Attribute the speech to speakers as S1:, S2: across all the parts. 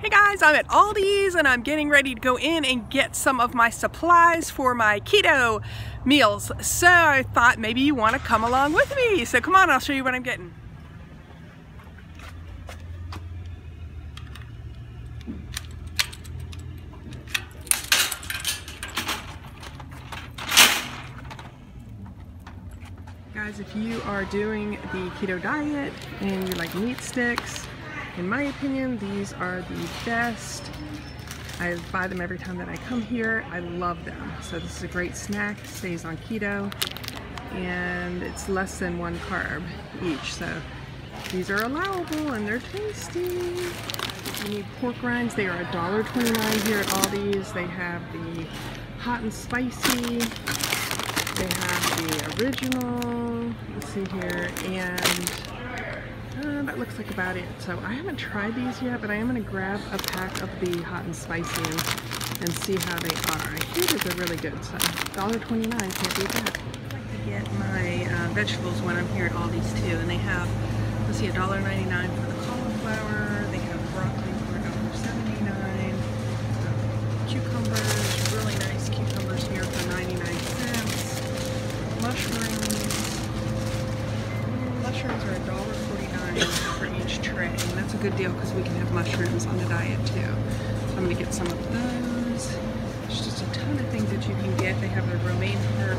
S1: Hey guys, I'm at Aldi's and I'm getting ready to go in and get some of my supplies for my keto meals. So I thought maybe you want to come along with me. So come on, I'll show you what I'm getting. Guys, if you are doing the keto diet and you like meat sticks, in my opinion, these are the best. I buy them every time that I come here. I love them. So this is a great snack, stays on keto, and it's less than 1 carb each. So these are allowable and they're tasty. If you need pork rinds, they are $1.29 here at Aldi's. They have the hot and spicy. They have the original, let's see here, and that looks like about it. So I haven't tried these yet, but I am going to grab a pack of the hot and spicy and see how they are. I hear that they're really good, so $1.29, can't beat that. I like to get my vegetables when I'm here at Aldi's too, and they have, let's see, $1.99 for the cauliflower. They have broccoli for $1.79. Cucumbers, really nice cucumbers here for 99 cents. Mushrooms are $1.49 for each tray, and that's a good deal because we can have mushrooms on the diet too. So I'm going to get some of those. There's just a ton of things that you can get. They have a romaine herb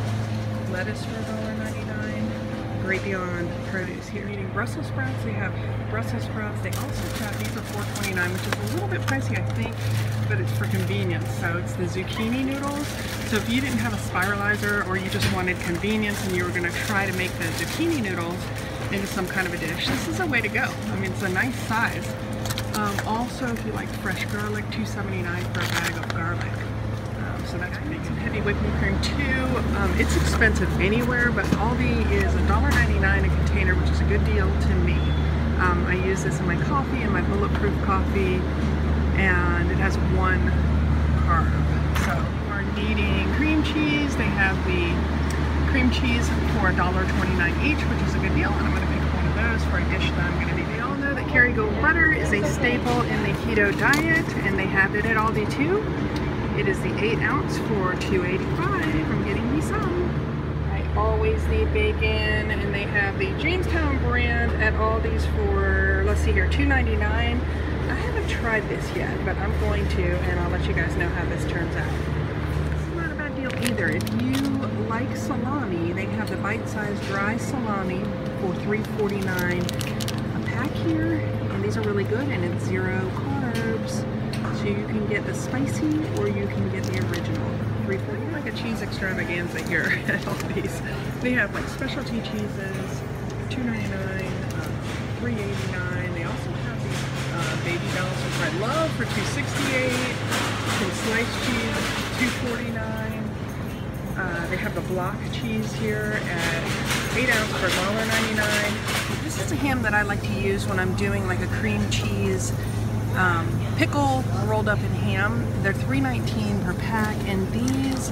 S1: lettuce for $1.99. Great deal on produce here. Eating Brussels sprouts, they have Brussels sprouts. They also have these are $4.29, which is a little bit pricey, I think, but it's for convenience. So it's the zucchini noodles. So if you didn't have a spiralizer or you just wanted convenience and you were going to try to make the zucchini noodles into some kind of a dish, this is a way to go. I mean, it's a nice size. Also, if you like fresh garlic, $2.79 for a bag of garlic. So that's pretty good. Heavy whipping cream too. It's expensive anywhere, but Aldi is $1.99 a container, which is a good deal to me. I use this in my coffee, in my bulletproof coffee, and it has 1 carb. So we're needing cream cheese. They have the cream cheese for $1.29 each, which is a good deal, and I'm going to pick up one of those for a dish that I'm going to be making. We all know that Kerrygold butter is a staple in the keto diet, and they have it at Aldi too. It is the 8 ounce for $2.85. I'm getting me some. I always need bacon, and they have the Jamestown brand at Aldi's for, let's see here, $2.99. I haven't tried this yet, but I'm going to, and I'll let you guys know how this turns out. It's not a bad deal either. If you like salami, they have the bite-sized dry salami for $3.49 a pack here, and these are really good, and it's 0 carbs. So you can get the spicy or you can get the original. $3.49, like a cheese extravaganza here at Aldi's. They have like specialty cheeses, $2.99, $3.89. They also have these baby bells, which I love, for $2.68. Some sliced cheese, $2.49. They have the block cheese here at 8 ounce for $1.99. This is a ham that I like to use when I'm doing like a cream cheese pickle rolled up in ham. They're $3.19 per pack, and these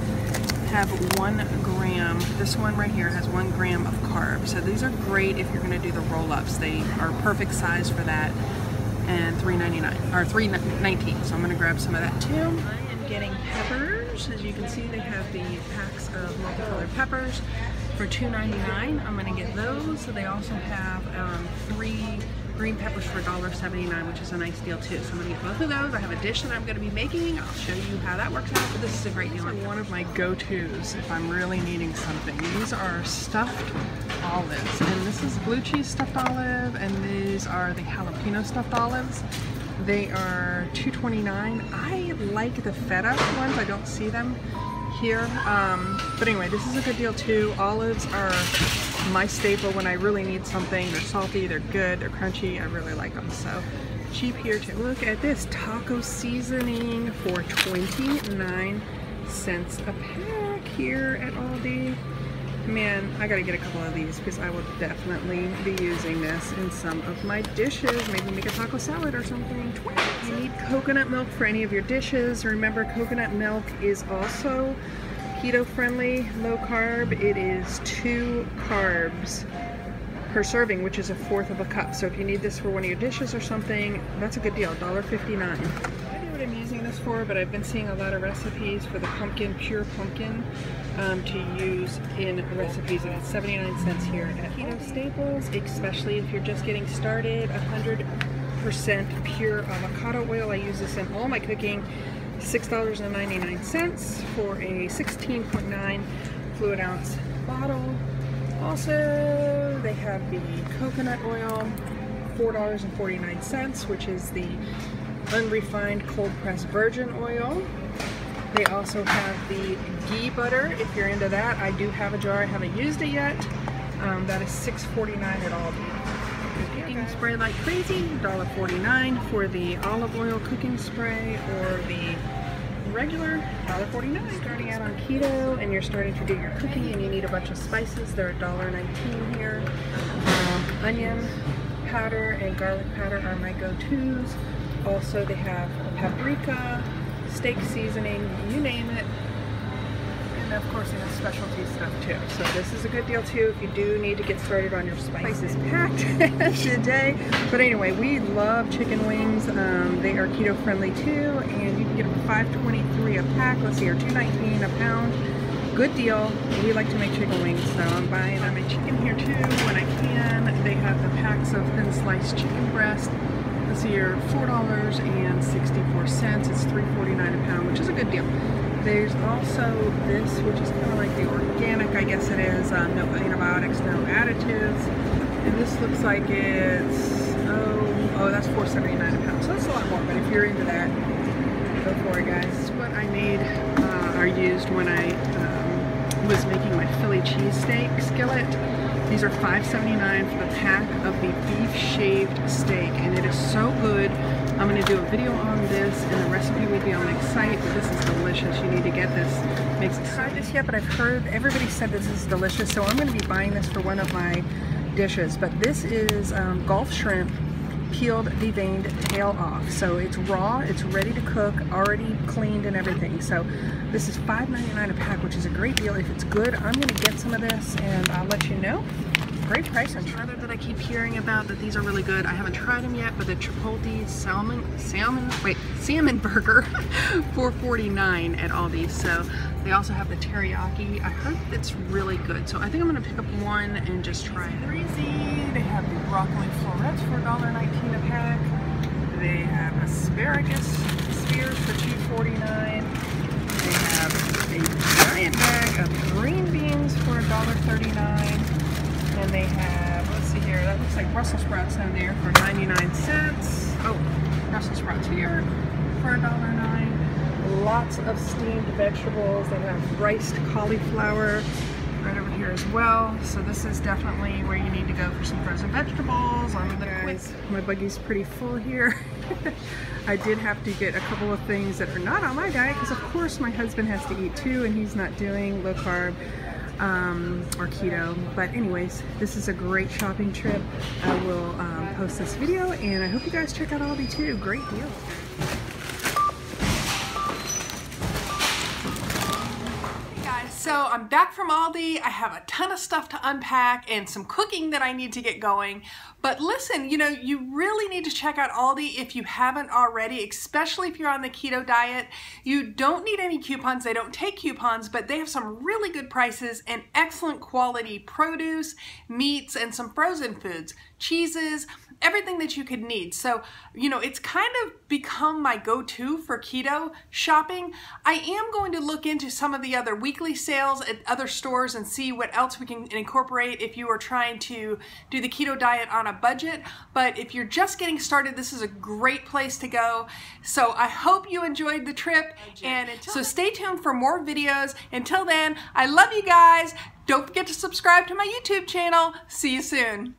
S1: have 1 gram. This one right here has 1 gram of carbs. So these are great if you're going to do the roll-ups. They are perfect size for that, and $3.99 or $3.19. So I'm going to grab some of that too. I am getting peppers. As you can see, they have the packs of multicolored peppers for $2.99. I'm going to get those. So they also have 3 green peppers for $1.79, which is a nice deal too. So I'm going to get both of those. I have a dish that I'm going to be making. I'll show you how that works out, but this is a great deal. One of my go-tos if I'm really needing something. These are stuffed olives, and this is blue cheese stuffed olive, and these are the jalapeno stuffed olives. They are $2.29. I like the feta ones. I don't see them here, but anyway, this is a good deal too. Olives are my staple when I really need something. They're salty, they're good, they're crunchy. I really like them. So cheap here too. Look at this taco seasoning for 29 cents a pack here at Aldi. Man, I gotta get a couple of these because I will definitely be using this in some of my dishes. Maybe make a taco salad or something. You need coconut milk for any of your dishes. Remember, coconut milk is also keto friendly, low carb. It is 2 carbs per serving, which is 1/4 of a cup. So if you need this for one of your dishes or something, that's a good deal, $1.59. I don't know what I'm using this for, but I've been seeing a lot of recipes for the pumpkin, pure pumpkin, to use in recipes, and it's 79 cents here at Keto Staples, especially if you're just getting started. 100% pure avocado oil. I use this in all my cooking. $6.99 for a 16.9 fluid ounce bottle. Also, they have the coconut oil, $4.49, which is the unrefined cold pressed virgin oil. They also have the ghee butter, if you're into that. I do have a jar, I haven't used it yet. That is $6.49 at Aldi. Cooking spray like crazy, $1.49 for the olive oil cooking spray, or the regular $1.49. Starting out on keto and you're starting to do your cooking and you need a bunch of spices, they're $1.19 here. Onion powder and garlic powder are my go-tos. Also they have paprika, steak seasoning, you name it. And of course they have specialty stuff too. So this is a good deal too if you do need to get started on your spices. Packed today. But anyway, we love chicken wings. They are keto friendly too, and you can get them for $5.23 a pack. Let's see here, $2.19 a pound. Good deal. We like to make chicken wings, so I'm buying my chicken here too when I can. They have the packs of thin sliced chicken breast. This here, $4.64. It's $3.49 a pound, which is a good deal. There's also this, which is kind of like the organic, I guess it is. No antibiotics, no additives. And this looks like it's, oh, that's $4.79 a pound. So that's a lot more, but if you're into that, go for it, guys. This is what I made, or used when I was making my Philly cheesesteak skillet. These are $5.79 for the pack of the beef shaved steak, and it is so good. I'm going to do a video on this, and the recipe will be on my site, but this is delicious. You need to get this. Makes it tried this yet, but I've heard everybody said this is delicious, so I'm going to be buying this for one of my dishes. But this is Gulf shrimp, peeled, deveined, tail off. So it's raw, it's ready to cook, already cleaned and everything. So this is $5.99 a pack, which is a great deal. If it's good, I'm going to get some of this and I'll let you know. Great price. Another that I keep hearing about that these are really good. I haven't tried them yet, but the Chipotle salmon burger, $4.49 at Aldi. So they also have the teriyaki. I heard it's really good. So I think I'm gonna pick up one and just try it. Breezy. They have the broccoli florets for $1.19 a pack. They have asparagus spears for $2.49. They have a giant bag of green beans for $1.39. And they have, let's see here, that looks like Brussels sprouts down there for 99 cents. Oh, Brussels sprouts here for $1.09. Lots of steamed vegetables. They have riced cauliflower right over here as well. So this is definitely where you need to go for some frozen vegetables. My buggy's pretty full here. I did have to get a couple of things that are not on my diet because of course my husband has to eat too, and he's not doing low carb or keto. But anyways, this is a great shopping trip. I will post this video, and I hope you guys check out Aldi too. Great deal. Hey guys, so I'm back from Aldi. I have a ton of stuff to unpack and some cooking that I need to get going. But listen, you know, you really need to check out Aldi if you haven't already, especially if you're on the keto diet. You don't need any coupons. They don't take coupons, but they have some really good prices and excellent quality produce, meats, and some frozen foods, cheeses, everything that you could need. So, you know, it's kind of become my go-to for keto shopping. I am going to look into some of the other weekly sales at other stores and see what else we can incorporate if you are trying to do the keto diet on a budget. But if you're just getting started, this is a great place to go. So I hope you enjoyed the trip, and so stay tuned for more videos. Until then, I love you guys. Don't forget to subscribe to my YouTube channel. See you soon.